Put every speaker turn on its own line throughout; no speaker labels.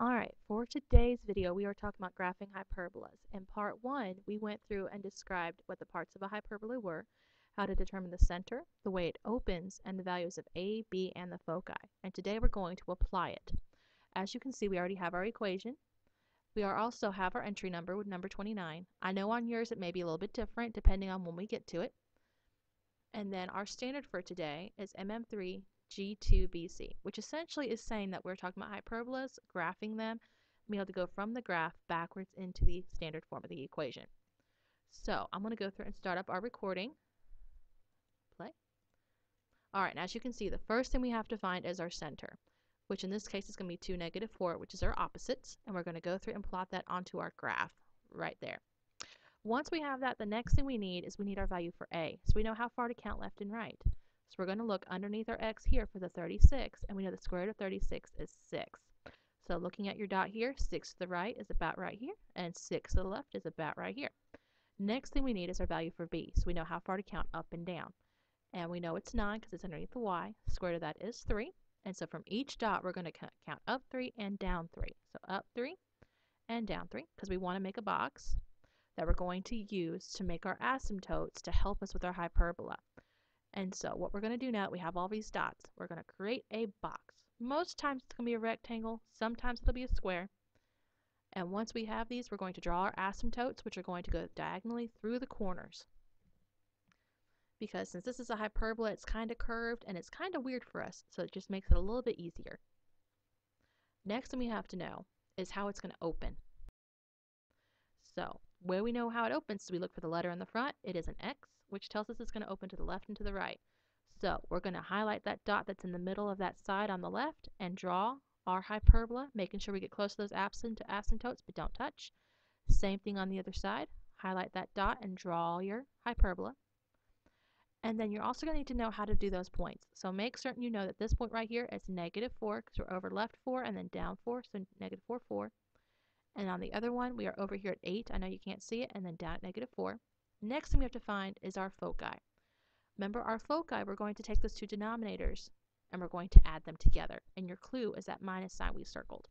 Alright, for today's video we are talking about graphing hyperbolas. In part 1 we went through and described what the parts of a hyperbola were, how to determine the center, the way it opens, and the values of A, B, and the foci. And today we're going to apply it. As you can see, we already have our equation. We also have our entry number with number 29. I know on yours it may be a little bit different depending on when we get to it. And then our standard for today is MM3 G2BC, which essentially is saying that we're talking about hyperbolas, graphing them, being able to go from the graph backwards into the standard form of the equation. So I'm going to go through and start up our recording. Play. Alright, and as you can see, the first thing we have to find is our center, which in this case is going to be 2, -4, which is our opposites, and we're going to go through and plot that onto our graph right there. Once we have that, the next thing we need is our value for A. So we know how far to count left and right. So we're going to look underneath our x here for the 36, and we know the square root of 36 is 6. So looking at your dot here, 6 to the right is about right here, and 6 to the left is about right here. Next thing we need is our value for B. So we know how far to count up and down. And we know it's 9 because it's underneath the y. The square root of that is 3. And so from each dot, we're going to count up 3 and down 3. So up 3 and down 3 because we want to make a box that we're going to use to make our asymptotes to help us with our hyperbola. And so what we're going to do now that we have all these dots, we're going to create a box. Most times it's going to be a rectangle, sometimes it'll be a square. And once we have these, we're going to draw our asymptotes, which are going to go diagonally through the corners. Because since this is a hyperbola, it's kind of curved and it's kind of weird for us, so it just makes it a little bit easier. Next thing we have to know is how it's going to open. So where we know how it opens, so we look for the letter in the front. It is an X, which tells us it's going to open to the left and to the right. So we're going to highlight that dot that's in the middle of that side on the left and draw our hyperbola, making sure we get close to those asymptotes but don't touch. Same thing on the other side. Highlight that dot and draw your hyperbola. And then you're also going to need to know how to do those points. So make certain you know that this point right here is -4 because we're over left 4 and then down 4, so -4, 4. And on the other one, we are over here at 8. I know you can't see it, and then down at -4. Next thing we have to find is our foci. Remember our foci, we're going to take those two denominators and we're going to add them together. And your clue is that minus sign we circled.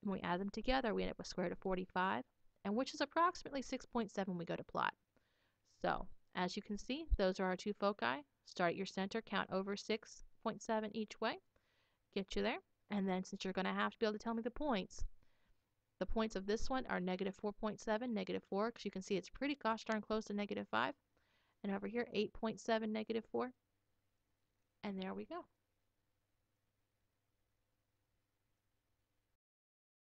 And when we add them together, we end up with square root of 45, and which is approximately 6.7 when we go to plot. So as you can see, those are our two foci. Start at your center, count over 6.7 each way, get you there. And then since you're going to have to be able to tell me the points of this one are -4.7, -4, because you can see it's pretty gosh darn close to -5. And over here, 8.7, -4. And there we go.